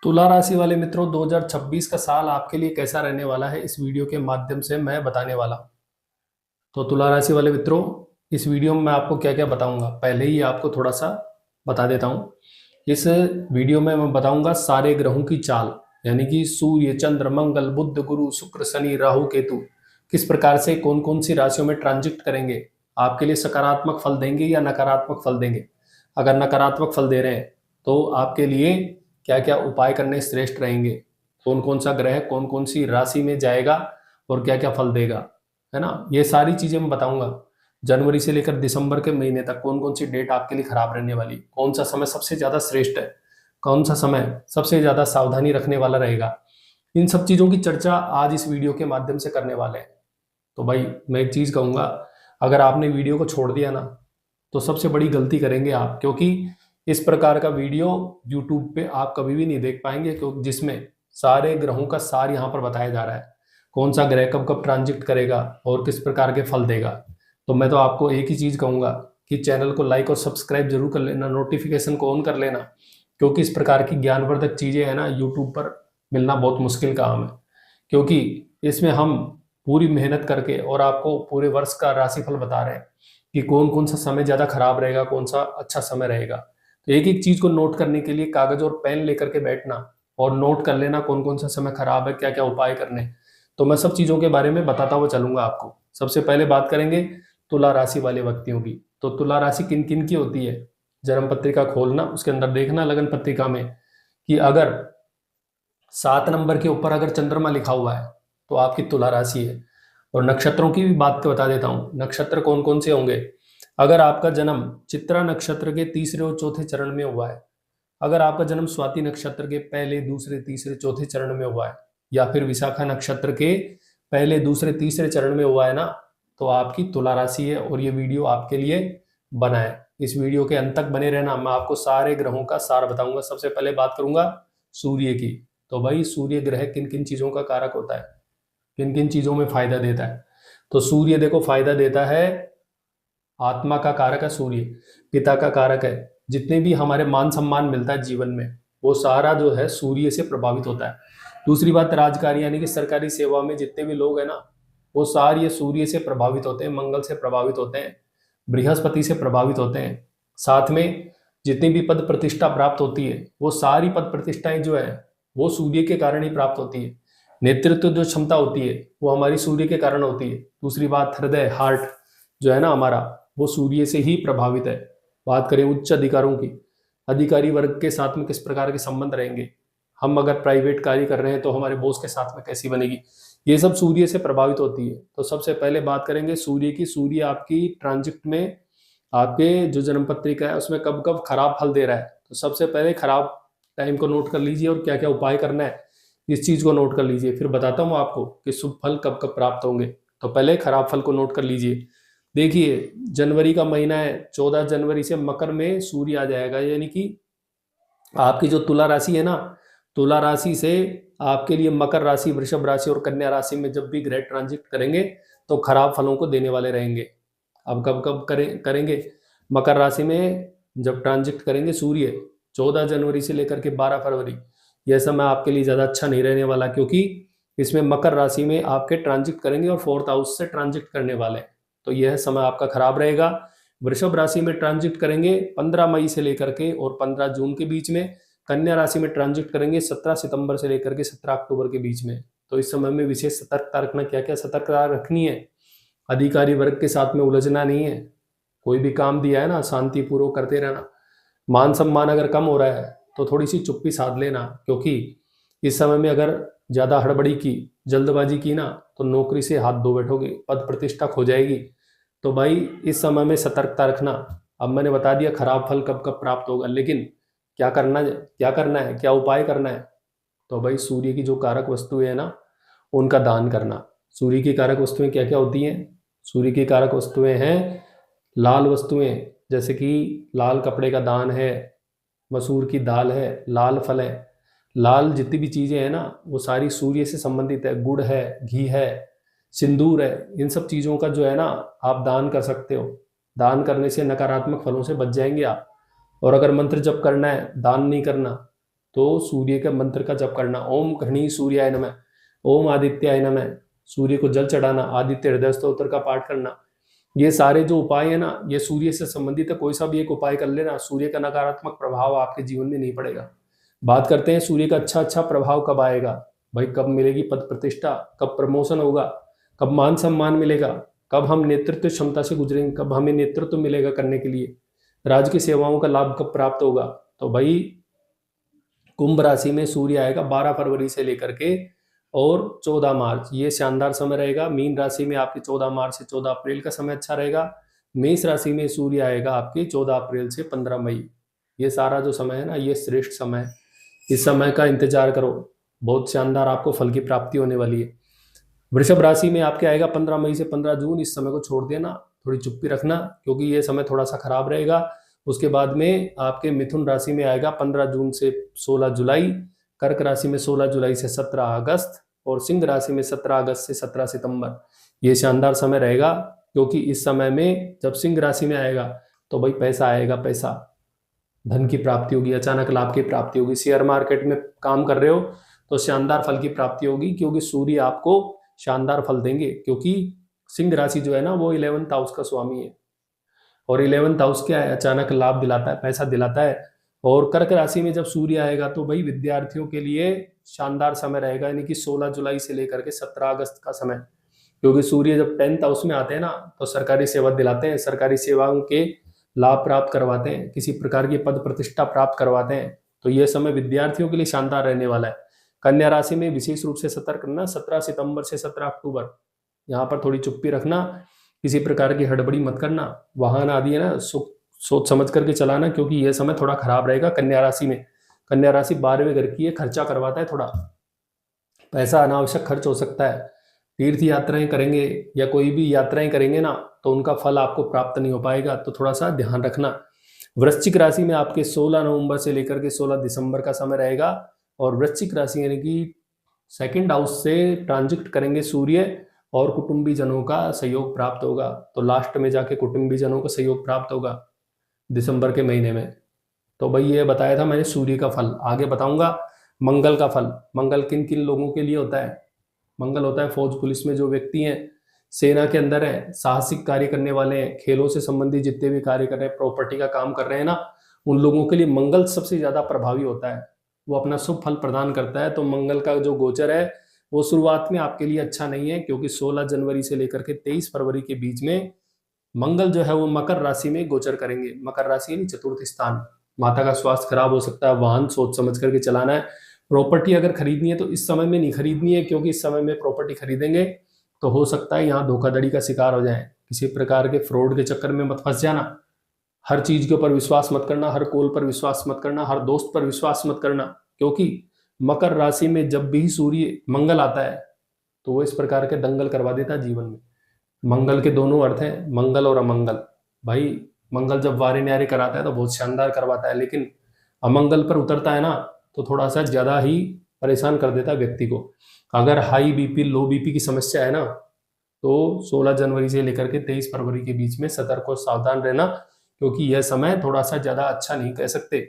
तुला राशि वाले मित्रों, 2026 का साल आपके लिए कैसा रहने वाला है, इस वीडियो के माध्यम से मैं बताने वाला हूं। तो तुला राशि वाले मित्रों, इस वीडियो में मैं आपको क्या क्या बताऊंगा, पहले ही आपको थोड़ा सा बता देता हूं। इस वीडियो में मैं बताऊंगा सारे ग्रहों की चाल, यानी कि सूर्य, चंद्र, मंगल, बुध, गुरु, शुक्र, शनि, राहु, केतु किस प्रकार से कौन कौन सी राशियों में ट्रांजिट करेंगे, आपके लिए सकारात्मक फल देंगे या नकारात्मक फल देंगे। अगर नकारात्मक फल दे रहे हैं तो आपके लिए क्या क्या उपाय करने श्रेष्ठ रहेंगे, कौन कौन सा ग्रह कौन कौन सी राशि में जाएगा और क्या क्या फल देगा, है ना। ये सारी चीजें मैं बताऊंगा। जनवरी से लेकर दिसंबर के महीने तक कौन कौन सी डेट आपके लिए खराब रहने वाली, कौन सा समय सबसे ज्यादा श्रेष्ठ है, कौन सा समय सबसे ज्यादा सावधानी रखने वाला रहेगा, इन सब चीजों की चर्चा आज इस वीडियो के माध्यम से करने वाले हैं। तो भाई मैं एक चीज कहूंगा, अगर आपने वीडियो को छोड़ दिया ना तो सबसे बड़ी गलती करेंगे आप, क्योंकि इस प्रकार का वीडियो यूट्यूब पे आप कभी भी नहीं देख पाएंगे, क्योंकि जिसमें सारे ग्रहों का सार यहाँ पर बताया जा रहा है, कौन सा ग्रह कब कब ट्रांजिट करेगा और किस प्रकार के फल देगा। तो मैं तो आपको एक ही चीज कहूंगा कि चैनल को लाइक और सब्सक्राइब जरूर कर लेना, नोटिफिकेशन को ऑन कर लेना, क्योंकि इस प्रकार की ज्ञानवर्धक चीजें है ना यूट्यूब पर मिलना बहुत मुश्किल काम है। क्योंकि इसमें हम पूरी मेहनत करके और आपको पूरे वर्ष का राशिफल बता रहे हैं कि कौन कौन सा समय ज्यादा खराब रहेगा, कौन सा अच्छा समय रहेगा। तो एक एक चीज को नोट करने के लिए कागज और पेन लेकर के बैठना और नोट कर लेना कौन कौन सा समय खराब है, क्या क्या उपाय करने। तो मैं सब चीजों के बारे में बताता हुआ चलूंगा आपको। सबसे पहले बात करेंगे तुला राशि वाले व्यक्तियों की। तो तुला राशि किन किन की होती है, जन्म पत्रिका खोलना, उसके अंदर देखना लगन पत्रिका में कि अगर 7 नंबर के ऊपर अगर चंद्रमा लिखा हुआ है तो आपकी तुला राशि है। और नक्षत्रों की भी बात बता देता हूँ, नक्षत्र कौन कौन से होंगे। अगर आपका जन्म चित्रा नक्षत्र के तीसरे और चौथे चरण में हुआ है, अगर आपका जन्म स्वाति नक्षत्र के पहले दूसरे तीसरे चौथे चरण में हुआ है, या फिर विशाखा नक्षत्र के पहले दूसरे तीसरे चरण में हुआ है ना, तो आपकी तुला राशि है और ये वीडियो आपके लिए बना है। इस वीडियो के अंत तक बने रहना, मैं आपको सारे ग्रहों का सार बताऊंगा। सबसे पहले बात करूंगा सूर्य की। तो भाई सूर्य ग्रह किन किन चीजों का कारक होता है, किन किन चीजों में फायदा देता है। तो सूर्य देखो फायदा देता है, आत्मा का कारक है सूर्य, पिता का कारक है। जितने भी हमारे मान सम्मान मिलता है जीवन में वो सारा जो है सूर्य से प्रभावित होता है। दूसरी बात, राजकारी यानी कि सरकारी सेवा में जितने भी लोग हैं ना, वो सारे सूर्य से प्रभावित होते हैं, मंगल से प्रभावित होते हैं, बृहस्पति से प्रभावित होते हैं। साथ में जितनी भी पद प्रतिष्ठा प्राप्त होती है वो सारी पद प्रतिष्ठाएं जो है वो सूर्य के कारण ही प्राप्त होती है। नेतृत्व जो क्षमता होती है वो हमारी सूर्य के कारण होती है। दूसरी बात, हृदय हार्ट जो है ना हमारा, वो सूर्य से ही प्रभावित है। बात करें उच्च अधिकारों की, अधिकारी वर्ग के साथ में किस प्रकार के संबंध रहेंगे, हम अगर प्राइवेट कार्य कर रहे हैं तो हमारे बॉस के साथ में कैसी बनेगी, ये सब सूर्य से प्रभावित होती है। तो सबसे पहले बात करेंगे सूर्य की। सूर्य आपकी ट्रांजिट में आपके जो जन्म पत्रिका है उसमें कब कब खराब फल दे रहा है। तो सबसे पहले खराब टाइम को नोट कर लीजिए और क्या क्या उपाय करना है इस चीज को नोट कर लीजिए, फिर बताता हूँ आपको कि शुभ फल कब कब प्राप्त होंगे। तो पहले खराब फल को नोट कर लीजिए। देखिए जनवरी का महीना है, 14 जनवरी से मकर में सूर्य आ जाएगा, यानी कि आपकी जो तुला राशि है ना, तुला राशि से आपके लिए मकर राशि, वृषभ राशि और कन्या राशि में जब भी ग्रह ट्रांजिट करेंगे तो खराब फलों को देने वाले रहेंगे। अब कब कब करेंगे, मकर राशि में जब ट्रांजिट करेंगे सूर्य 14 जनवरी से लेकर के 12 फरवरी, यह समय आपके लिए ज़्यादा अच्छा नहीं रहने वाला, क्योंकि इसमें मकर राशि में आपके ट्रांजिट करेंगे और 4th हाउस से ट्रांजिट करने वाले हैं। तो यह समय आपका खराब रहेगा। वृषभ राशि में ट्रांजिट करेंगे 15 मई से लेकर के और 15 जून के बीच में। कन्या राशि में ट्रांजिट करेंगे 17 सितंबर से लेकर के 17 अक्टूबर के बीच में। तो इस समय में विशेष सतर्कता रखना, क्या क्या सतर्कता रखनी है, अधिकारी वर्ग के साथ में उलझना नहीं है, कोई भी काम दिया है ना शांतिपूर्वक करते रहना। मान सम्मान अगर कम हो रहा है तो थोड़ी सी चुप्पी साध लेना, क्योंकि इस समय में अगर ज्यादा हड़बड़ी की, जल्दबाजी की ना, तो नौकरी से हाथ धो बैठोगे, पद प्रतिष्ठा खो जाएगी। तो भाई इस समय में सतर्कता रखना। अब मैंने बता दिया खराब फल कब कब प्राप्त होगा, लेकिन क्या करना है, क्या उपाय करना है। तो भाई सूर्य की जो कारक वस्तुएं है ना उनका दान करना। सूर्य की कारक वस्तुएं क्या क्या होती हैं, सूर्य की कारक वस्तुएं हैं लाल वस्तुएं, जैसे कि लाल कपड़े का दान है, मसूर की दाल है, लाल फल है। लाल जितनी भी चीजें हैं ना वो सारी सूर्य से संबंधित है। गुड़ है, घी है, सिंदूर है, इन सब चीजों का जो है ना आप दान कर सकते हो। दान करने से नकारात्मक फलों से बच जाएंगे आप। और अगर मंत्र जप करना है, दान नहीं करना, तो सूर्य के मंत्र का जप करना, ओम घनी सूर्याय नमः, ओम आदित्याय नमः, सूर्य को जल चढ़ाना, आदित्य हृदय स्तोत्र का पाठ करना, ये सारे जो उपाय है ना, ये सूर्य से संबंधित है। कोई सा भी एक उपाय कर लेना, सूर्य का नकारात्मक प्रभाव आपके जीवन में नहीं पड़ेगा। बात करते हैं सूर्य का अच्छा प्रभाव कब आएगा। भाई कब मिलेगी पद प्रतिष्ठा, कब प्रमोशन होगा, कब मान सम्मान मिलेगा, कब हम नेतृत्व क्षमता से गुजरेंगे, कब हमें नेतृत्व मिलेगा करने के लिए, राज्य की सेवाओं का लाभ कब प्राप्त होगा। तो भाई कुंभ राशि में सूर्य आएगा 12 फरवरी से लेकर के और 14 मार्च, ये शानदार समय रहेगा। मीन राशि में आपके 14 मार्च से 14 अप्रैल का समय अच्छा रहेगा। मेष राशि में सूर्य आएगा आपके 14 अप्रैल से 15 मई। ये सारा जो समय है ना, ये श्रेष्ठ समय है। इस समय का इंतजार करो, बहुत शानदार आपको फल की प्राप्ति होने वाली है। वृषभ राशि में आपके आएगा 15 मई से 15 जून। इस समय को छोड़ देना, थोड़ी चुप्पी रखना, क्योंकि ये समय थोड़ा सा खराब रहेगा। उसके बाद में आपके मिथुन राशि में आएगा 15 जून से 16 जुलाई, कर्क राशि में 16 जुलाई से 17 अगस्त और सिंह राशि में 17 अगस्त से 17 सितंबर। ये शानदार समय रहेगा, क्योंकि इस समय में जब सिंह राशि में आएगा तो भाई पैसा आएगा, पैसा, धन की प्राप्ति होगी, अचानक लाभ की प्राप्ति होगी। शेयर मार्केट में काम कर रहे हो तो शानदार फल की प्राप्ति होगी, क्योंकि सूर्य आपको शानदार फल देंगे। क्योंकि सिंह राशि जो है ना, वो 11th हाउस का स्वामी है, और 11th हाउस क्या है, अचानक लाभ दिलाता है, पैसा दिलाता है। और कर्क राशि में जब सूर्य आएगा तो भाई विद्यार्थियों के लिए शानदार समय रहेगा, यानी कि 16 जुलाई से लेकर के 17 अगस्त का समय। क्योंकि सूर्य जब 10th हाउस में आते हैं ना, तो सरकारी सेवा दिलाते हैं, सरकारी सेवाओं के लाभ प्राप्त करवाते हैं, किसी प्रकार की पद प्रतिष्ठा प्राप्त करवाते हैं। तो यह समय विद्यार्थियों के लिए शानदार रहने वाला है। कन्या राशि में विशेष रूप से सतर्क रहना, 17 सितंबर से 17 अक्टूबर, यहाँ पर थोड़ी चुप्पी रखना, किसी प्रकार की हड़बड़ी मत करना, वाहन आदि है ना सोच समझ करके चलाना, क्योंकि यह समय थोड़ा खराब रहेगा कन्या राशि में। कन्या राशि 12वें घर की है, खर्चा करवाता है, थोड़ा पैसा अनावश्यक खर्च हो सकता है। तीर्थ यात्राएं करेंगे या कोई भी यात्राएं करेंगे ना, तो उनका फल आपको प्राप्त नहीं हो पाएगा, तो थोड़ा सा ध्यान रखना। वृश्चिक राशि में आपके 16 नवंबर से लेकर के 16 दिसंबर का समय रहेगा, और वृश्चिक राशि यानी कि 2nd हाउस से ट्रांजिट करेंगे सूर्य, और कुटुंबी जनों का सहयोग प्राप्त होगा। तो लास्ट में जाके कुटुंबी जनों का सहयोग प्राप्त होगा दिसंबर के महीने में। तो भाई ये बताया था मैंने सूर्य का फल। आगे बताऊंगा मंगल का फल। मंगल किन किन लोगों के लिए होता है। मंगल होता है फौज पुलिस में जो व्यक्ति हैं, सेना के अंदर है, साहसिक कार्य करने वाले हैं, खेलों से संबंधित जितने भी कार्य कर रहे हैं, प्रॉपर्टी का काम कर रहे हैं ना, उन लोगों के लिए मंगल सबसे ज्यादा प्रभावी होता है। वो अपना शुभ फल प्रदान करता है। तो मंगल का जो गोचर है वो शुरुआत में आपके लिए अच्छा नहीं है, क्योंकि 16 जनवरी से लेकर के 23 फरवरी के बीच में मंगल जो है वो मकर राशि में गोचर करेंगे। मकर राशि यानी चतुर्थ स्थान। माता का स्वास्थ्य खराब हो सकता है, वाहन सोच समझ करके चलाना है। प्रॉपर्टी अगर खरीदनी है तो इस समय में नहीं खरीदनी है, क्योंकि इस समय में प्रॉपर्टी खरीदेंगे तो हो सकता है यहाँ धोखाधड़ी का शिकार हो जाए, किसी प्रकार के फ्रॉड के चक्कर में मत फंस जाना। हर चीज के ऊपर विश्वास मत करना, हर कॉल पर विश्वास मत करना, हर दोस्त पर विश्वास मत करना, क्योंकि मकर राशि में जब भी सूर्य मंगल आता है तो वो इस प्रकार के दंगल करवा देता है जीवन में। मंगल के दोनों अर्थ हैं, मंगल और अमंगल। भाई मंगल जब वारे न्यारे कराता है तो बहुत शानदार करवाता है, लेकिन अमंगल पर उतरता है ना तो थोड़ा सा ज्यादा ही परेशान कर देता है व्यक्ति को। अगर हाई बीपी लो बीपी की समस्या है ना, तो 16 जनवरी से लेकर के 23 फरवरी के बीच में सतर्क और सावधान रहना, क्योंकि यह समय थोड़ा सा ज्यादा अच्छा नहीं कह सकते।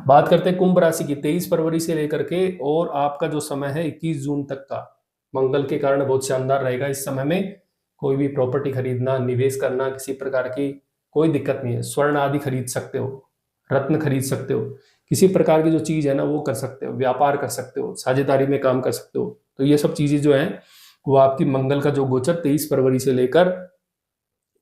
बात करते हैं कुंभ राशि की। 23 फरवरी से लेकर के और आपका जो समय है 21 जून तक का, मंगल के कारण बहुत शानदार रहेगा। इस समय में कोई भी प्रॉपर्टी खरीदना, निवेश करना, किसी प्रकार की कोई दिक्कत नहीं है। स्वर्ण आदि खरीद सकते हो, रत्न खरीद सकते हो, किसी प्रकार की जो चीज है ना वो कर सकते हो, व्यापार कर सकते हो, साझेदारी में काम कर सकते हो। तो ये सब चीजें जो है वो आपकी मंगल का जो गोचर 23 फरवरी से लेकर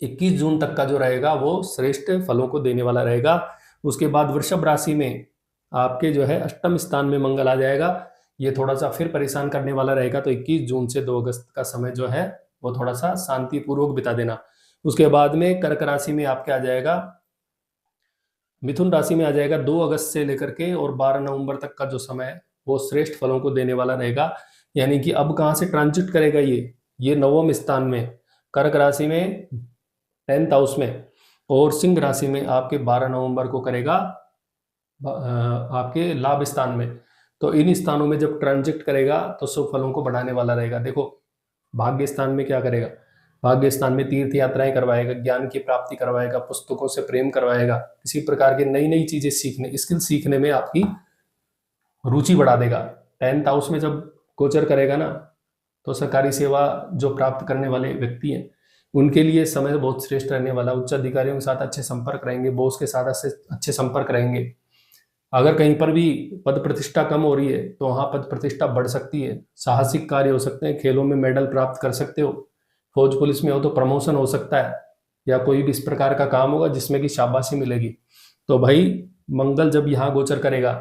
21 जून तक का जो रहेगा वो श्रेष्ठ फलों को देने वाला रहेगा। उसके बाद वृषभ राशि में आपके जो है अष्टम स्थान में मंगल आ जाएगा, ये थोड़ा सा फिर परेशान करने वाला रहेगा। तो 21 जून से 2 अगस्त का समय जो है वो थोड़ा सा शांतिपूर्वक बिता देना। उसके बाद में कर्क राशि में आपके आ जाएगा, मिथुन राशि में आ जाएगा 2 अगस्त से लेकर के और 12 नवंबर तक का जो समय है वो श्रेष्ठ फलों को देने वाला रहेगा। यानी कि अब कहाँ से ट्रांजिट करेगा ये 9वें स्थान में, कर्क राशि में 10th हाउस में, और सिंह राशि में आपके 12 नवंबर को करेगा आपके लाभ स्थान में। तो इन स्थानों में जब ट्रांजिट करेगा तो शुभ फलों को बढ़ाने वाला रहेगा। देखो भाग्य स्थान में क्या करेगा, भाग्य स्थान में तीर्थ यात्राएं करवाएगा, ज्ञान की प्राप्ति करवाएगा, पुस्तकों से प्रेम करवाएगा, किसी प्रकार की नई नई चीजें सीखने, स्किल सीखने में आपकी रुचि बढ़ा देगा। 10th हाउस में जब गोचर करेगा ना, तो सरकारी सेवा जो प्राप्त करने वाले व्यक्ति हैं उनके लिए समय बहुत श्रेष्ठ रहने वाला। उच्च अधिकारियों के साथ अच्छे संपर्क रहेंगे, बॉस के साथ अच्छे संपर्क रहेंगे। अगर कहीं पर भी पद प्रतिष्ठा कम हो रही है तो वहां पद प्रतिष्ठा बढ़ सकती है। साहसिक कार्य हो सकते हैं, खेलों में मेडल प्राप्त कर सकते हो, फौज पुलिस में हो तो प्रमोशन हो सकता है, या कोई भी इस प्रकार का काम होगा जिसमें कि शाबाशी मिलेगी। तो भाई मंगल जब यहाँ गोचर करेगा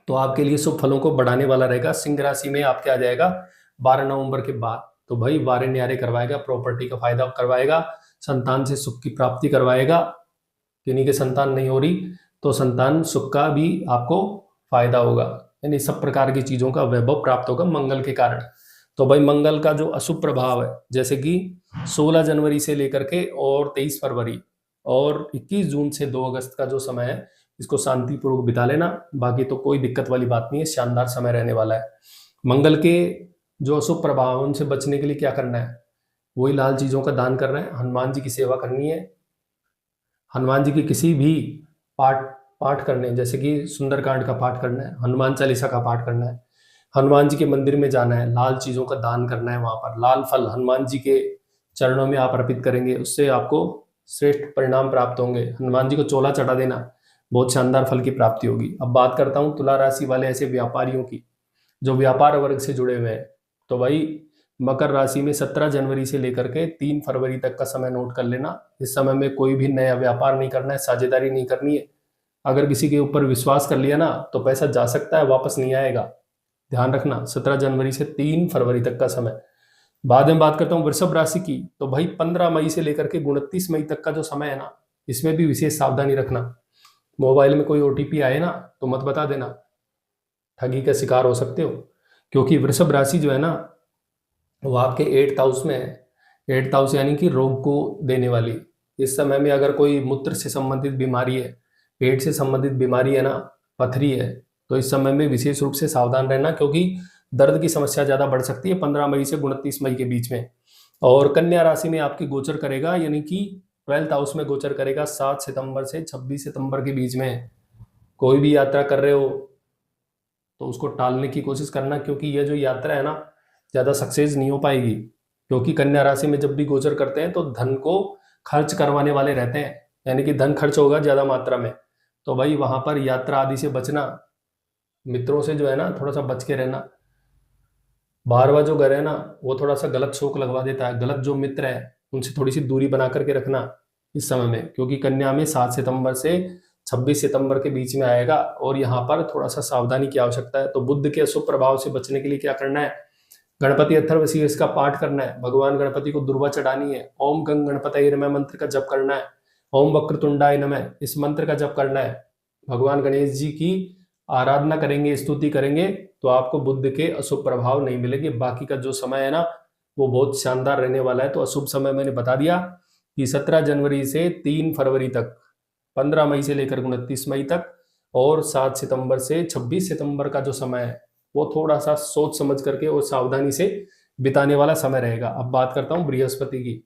तो आपके लिए शुभ फलों को बढ़ाने वाला रहेगा। सिंह राशि में आपके आ जाएगा 12 नवंबर के बाद। तो भाई वारे न्यारे करवाएगा, प्रॉपर्टी का फायदा करवाएगा, संतान से सुख की प्राप्ति करवाएगा। किन्हीं के संतान नहीं हो रही तो संतान सुख का भी आपको फायदा होगा, यानी सब प्रकार की चीजों का वैभव प्राप्त होगा मंगल के कारण। तो भाई मंगल का जो अशुभ प्रभाव है, जैसे कि 16 जनवरी से लेकर के और 23 फरवरी और 21 जून से 2 अगस्त का जो समय है, इसको शांतिपूर्वक बिता लेना। बाकी तो कोई दिक्कत वाली बात नहीं है, शानदार समय रहने वाला है। मंगल के जो अशुभ प्रभाव उनसे बचने के लिए क्या करना है, वही लाल चीजों का दान करना है, हनुमान जी की सेवा करनी है, हनुमान जी की किसी भी पाठ पाठ करने, जैसे कि सुंदरकांड का पाठ करना है, हनुमान चालीसा का पाठ करना है, हनुमान जी के मंदिर में जाना है, लाल चीजों का दान करना है, वहां पर लाल फल हनुमान जी के चरणों में आप अर्पित करेंगे, उससे आपको श्रेष्ठ परिणाम प्राप्त होंगे। हनुमान जी को चोला चढ़ा देना, बहुत शानदार फल की प्राप्ति होगी। अब बात करता हूँ तुला राशि वाले ऐसे व्यापारियों की जो व्यापार वर्ग से जुड़े हुए हैं। तो भाई मकर राशि में 17 जनवरी से लेकर के 3 फरवरी तक का समय नोट कर लेना। इस समय में कोई भी नया व्यापार नहीं करना है, साझेदारी नहीं करनी है। अगर किसी के ऊपर विश्वास कर लिया ना तो पैसा जा सकता है, वापस नहीं आएगा, ध्यान रखना। 17 जनवरी से 3 फरवरी तक का समय। बाद में बात करता हूँ वृषभ राशि की। तो भाई 15 मई से लेकर के 29 मई तक का जो समय है ना, इसमें भी विशेष सावधानी रखना। मोबाइल में कोई ओटीपी आए ना तो मत बता देना, ठगी का शिकार हो सकते हो। क्योंकि वृषभ राशि जो है ना, वो आपके 8th हाउस में है। 8th हाउस यानी कि रोग को देने वाली। इस समय में अगर कोई मूत्र से संबंधित बीमारी है, पेट से संबंधित बीमारी है ना, पथरी है, तो इस समय में विशेष रूप से सावधान रहना, क्योंकि दर्द की समस्या ज्यादा बढ़ सकती है 15 मई से 29 मई के बीच में। और कन्या राशि में आपकी गोचर करेगा, यानी कि 12th हाउस में गोचर करेगा 7 सितंबर से 26 सितंबर के बीच में। कोई भी यात्रा कर रहे हो तो उसको टालने की कोशिश करना, क्योंकि यह जो यात्रा है ना, ज्यादा सक्सेस नहीं हो पाएगी। क्योंकि कन्या राशि में जब भी गोचर करते हैं तो धन को खर्च करवाने वाले रहते हैं, यानी कि धन खर्च होगा ज्यादा मात्रा में। तो भाई वहां पर यात्रा आदि से बचना, मित्रों से जो है ना थोड़ा सा बच के रहना। 12वां जो घर है ना, वो थोड़ा सा गलत शौक लगवा देता है। गलत जो मित्र है उनसे थोड़ी सी दूरी बना करके रखना इस समय में, क्योंकि कन्या में 7 सितंबर से 26 सितंबर के बीच में आएगा और यहाँ पर थोड़ा सा सावधानी की आवश्यकता है। तो बुध के अशुभ प्रभाव से बचने के लिए क्या करना है, गणपति अथर्वशीर्ष का पाठ करना है, भगवान गणपति को दुर्वा चढ़ानी है, ओम गंग गणपतये नमः मंत्र का जप करना है, ओम वक्रतुंडाय नमः इस मंत्र का जप करना है। भगवान गणेश जी की आराधना करेंगे, स्तुति करेंगे, तो आपको बुध के अशुभ प्रभाव नहीं मिलेंगे। बाकी का जो समय है ना, वो बहुत शानदार रहने वाला है। तो अशुभ समय मैंने बता दिया कि 17 जनवरी से 3 फरवरी तक, 15 मई से लेकर 29 मई तक, और 7 सितंबर से 26 सितंबर का जो समय है वो थोड़ा सा सोच समझ करके और सावधानी से बिताने वाला समय रहेगा। अब बात करता हूँ बृहस्पति की।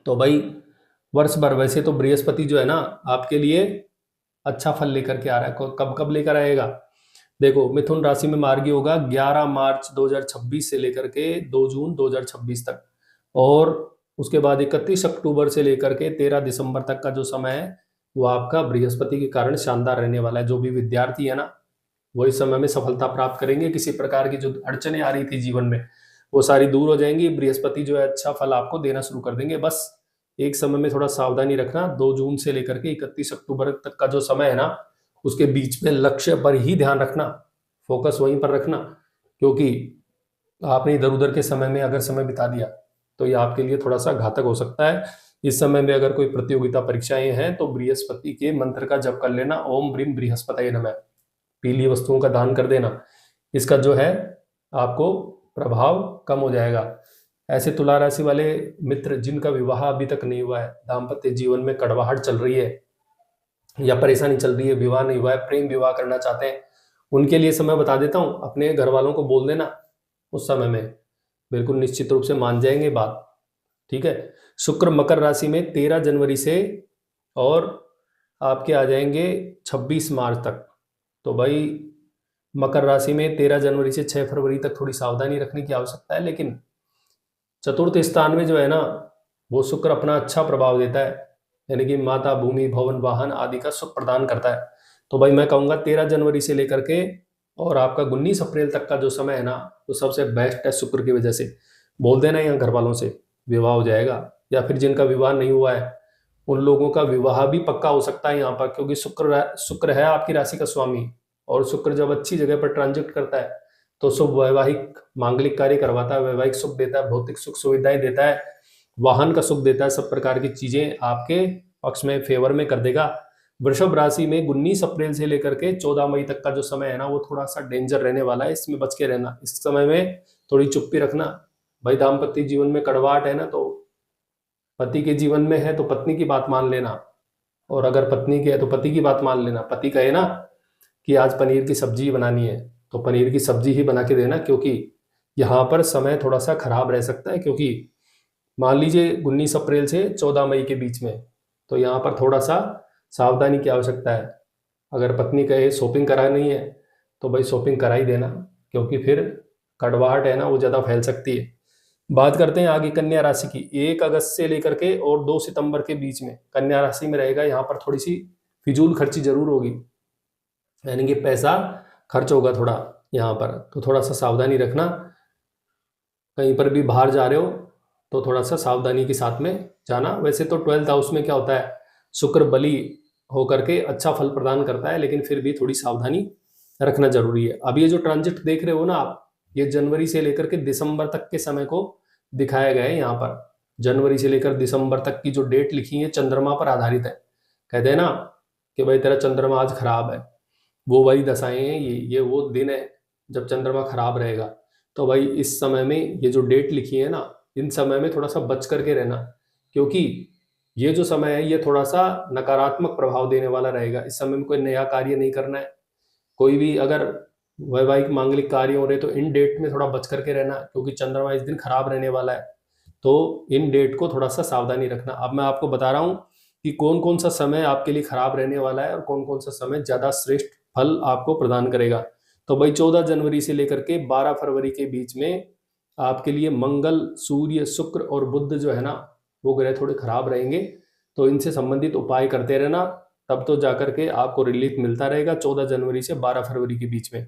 तो भाई वर्ष भर वैसे तो बृहस्पति जो है ना आपके लिए अच्छा फल लेकर के आ रहा है। कब कब लेकर आएगा, देखो मिथुन राशि में मार्गी होगा 11 मार्च 2026 से लेकर के 2 जून 2026 तक, और उसके बाद 31 अक्टूबर से लेकर के 13 दिसंबर तक का जो समय है वो आपका बृहस्पति के कारण शानदार रहने वाला है। जो भी विद्यार्थी है ना, वो इस समय में सफलता प्राप्त करेंगे। किसी प्रकार की जो अड़चने आ रही थी जीवन में वो सारी दूर हो जाएंगी। बृहस्पति जो है अच्छा फल आपको देना शुरू कर देंगे। बस एक समय में थोड़ा सावधानी रखना, 2 जून से लेकर के 31 अक्टूबर तक का जो समय है ना, उसके बीच में लक्ष्य पर ही ध्यान रखना, फोकस वहीं पर रखना। क्योंकि आपने इधर उधर के समय में अगर समय बिता दिया तो ये आपके लिए थोड़ा सा घातक हो सकता है। इस समय में अगर कोई प्रतियोगिता परीक्षाएं हैं तो बृहस्पति के मंत्र का जप कर लेना, ओम ब्रीम बृहस्पतये नमः, पीली वस्तुओं का दान कर देना। इसका जो है आपको प्रभाव कम हो जाएगा। ऐसे तुला राशि वाले मित्र जिनका विवाह अभी तक नहीं हुआ है, दाम्पत्य जीवन में कड़वाहट चल रही है या परेशानी चल रही है, विवाह नहीं हुआ है, प्रेम विवाह करना चाहते हैं, उनके लिए समय बता देता हूं। अपने घर वालों को बोल देना, उस समय में बिल्कुल निश्चित रूप से मान जाएंगे बात, ठीक है। शुक्र मकर राशि में 13 जनवरी से और आपके आ जाएंगे 26 मार्च तक। तो भाई मकर राशि में 13 जनवरी से 6 फरवरी तक थोड़ी सावधानी रखने की आवश्यकता है, लेकिन चतुर्थ स्थान में जो है ना वो शुक्र अपना अच्छा प्रभाव देता है, यानी कि माता, भूमि, भवन, वाहन आदि का सुख प्रदान करता है। तो भाई मैं कहूँगा 13 जनवरी से लेकर के और आपका 19 अप्रैल तक का जो समय है ना वो सबसे बेस्ट है शुक्र की वजह से। बोल देना यहाँ घर वालों से विवाह हो जाएगा, या फिर जिनका विवाह नहीं हुआ है उन लोगों का विवाह भी पक्का हो सकता है यहाँ पर, क्योंकि शुक्र है आपकी राशि का स्वामी, और शुक्र जब अच्छी जगह पर ट्रांजिट करता है तो शुभ वैवाहिक मांगलिक कार्य करवाता है, वैवाहिक सुख देता है, भौतिक सुख सुविधाएं देता है, वाहन का सुख देता है, सब प्रकार की चीजें आपके पक्ष में फेवर में कर देगा। वृषभ राशि में 19 अप्रैल से लेकर के 14 मई तक का जो समय है ना वो थोड़ा सा डेंजर रहने वाला है, इसमें बच के रहना। इस समय में थोड़ी चुप्पी रखना। भाई दाम्पत्य जीवन में कड़वाहट है ना, तो पति के जीवन में है तो पत्नी की बात मान लेना, और अगर पत्नी की है तो पति की बात मान लेना। पति कहे ना कि आज पनीर की सब्जी बनानी है तो पनीर की सब्जी ही बना के देना, क्योंकि यहाँ पर समय थोड़ा सा खराब रह सकता है। क्योंकि मान लीजिए 19 अप्रैल से 14 मई के बीच में, तो यहाँ पर थोड़ा सा सावधानी की आवश्यकता है। अगर पत्नी कहे शॉपिंग करानी है तो भाई शॉपिंग करा ही देना, क्योंकि फिर कड़वाहट है ना वो ज़्यादा फैल सकती है। बात करते हैं आगे कन्या राशि की। 1 अगस्त से लेकर के और 2 सितंबर के बीच में कन्या राशि में रहेगा। यहाँ पर थोड़ी सी फिजूल खर्ची जरूर होगी, यानी कि पैसा खर्च होगा थोड़ा यहाँ पर, तो थोड़ा सा सावधानी रखना। कहीं पर भी बाहर जा रहे हो तो थोड़ा सा सावधानी के साथ में जाना। वैसे तो 12th हाउस में क्या होता है, शुक्र बली होकर के अच्छा फल प्रदान करता है, लेकिन फिर भी थोड़ी सावधानी रखना जरूरी है। अब ये जो ट्रांजिट देख रहे हो ना आप, ये जनवरी से लेकर के दिसंबर तक के समय को दिखाया गया है यहाँ पर। जनवरी से लेकर दिसंबर तक की जो डेट लिखी है चंद्रमा पर आधारित है। कहते हैं ना कि भाई तेरा चंद्रमा आज खराब है, वो वही दशाएं हैं, ये वो दिन है जब चंद्रमा खराब रहेगा। तो भाई इस समय में ये जो डेट लिखी है ना, इन समय में थोड़ा सा बच करके रहना, क्योंकि ये जो समय है ये थोड़ा सा नकारात्मक प्रभाव देने वाला रहेगा। इस समय में कोई नया कार्य नहीं करना है। कोई भी अगर वैवाहिक मांगलिक कार्य हो रहे तो इन डेट में थोड़ा बच करके रहना, क्योंकि चंद्रमा इस दिन खराब रहने वाला है। तो इन डेट को थोड़ा सा सावधानी रखना। अब मैं आपको बता रहा हूँ कि कौन कौन सा समय आपके लिए खराब रहने वाला है और कौन कौन सा समय ज्यादा श्रेष्ठ फल आपको प्रदान करेगा। तो भाई 14 जनवरी से लेकर के 12 फरवरी के बीच में आपके लिए मंगल, सूर्य, शुक्र और बुध जो है ना वो ग्रह थोड़े खराब रहेंगे। तो इनसे संबंधित उपाय करते रहना, तब तो जाकर के आपको रिलीफ मिलता रहेगा। 14 जनवरी से 12 फरवरी के बीच में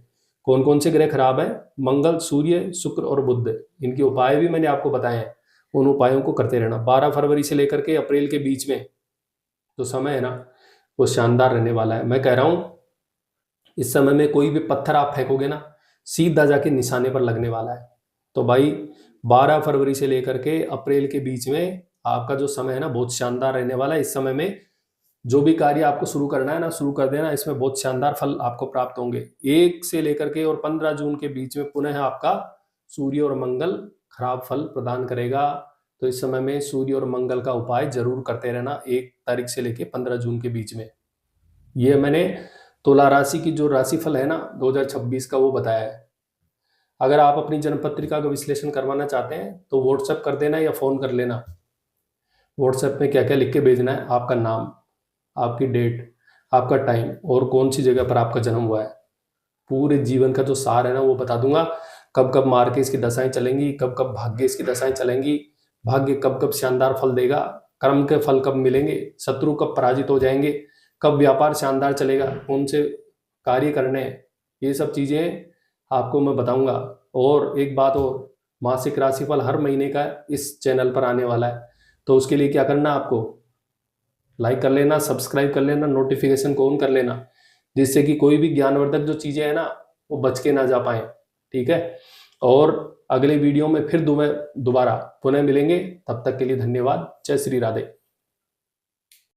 कौन कौन से ग्रह खराब है, मंगल, सूर्य, शुक्र और बुध, इनके उपाय भी मैंने आपको बताए हैं। उन उपायों को करते रहना। 12 फरवरी से लेकर के अप्रैल के बीच में जो समय है ना वो शानदार रहने वाला है। मैं कह रहा हूँ इस समय में कोई भी पत्थर आप फेंकोगे ना सीधा जाके निशाने पर लगने वाला है। तो भाई 12 फरवरी से लेकर के अप्रैल के बीच में आपका जो समय है ना बहुत शानदार रहने वाला है। इस समय में जो भी कार्य आपको शुरू करना है ना शुरू कर देना, इसमें बहुत शानदार फल आपको प्राप्त होंगे। 1 से लेकर के और 15 जून के बीच में पुनः आपका सूर्य और मंगल खराब फल प्रदान करेगा। तो इस समय में सूर्य और मंगल का उपाय जरूर करते रहना 1 तारीख से लेकर 15 जून के बीच में। ये मैंने तुला राशि की जो राशिफल है ना 2026 का वो बताया है। अगर आप अपनी जन्म पत्रिका का विश्लेषण करवाना चाहते हैं तो व्हाट्सएप कर देना या फोन कर लेना। व्हाट्सएप में क्या क्या लिख के भेजना है, आपका नाम, आपकी डेट, आपका टाइम और कौन सी जगह पर आपका जन्म हुआ है। पूरे जीवन का जो सार है ना वो बता दूंगा। कब कब मार्केज की दशाएं चलेंगी, कब कब भाग्य की दशाएं चलेंगी, भाग्य कब कब शानदार फल देगा, कर्म के फल कब मिलेंगे, शत्रु कब पराजित हो जाएंगे, कब व्यापार शानदार चलेगा, कौन से कार्य करने हैं, ये सब चीजें आपको मैं बताऊंगा। और एक बात और, मासिक राशिफल हर महीने का इस चैनल पर आने वाला है। तो उसके लिए क्या करना, आपको लाइक कर लेना, सब्सक्राइब कर लेना, नोटिफिकेशन को ऑन कर लेना, जिससे कि कोई भी ज्ञानवर्धक जो चीजें हैं ना वो बच के ना जा पाए। ठीक है, और अगले वीडियो में फिर दोबारा पुनः मिलेंगे। तब तक के लिए धन्यवाद। जय श्री राधे।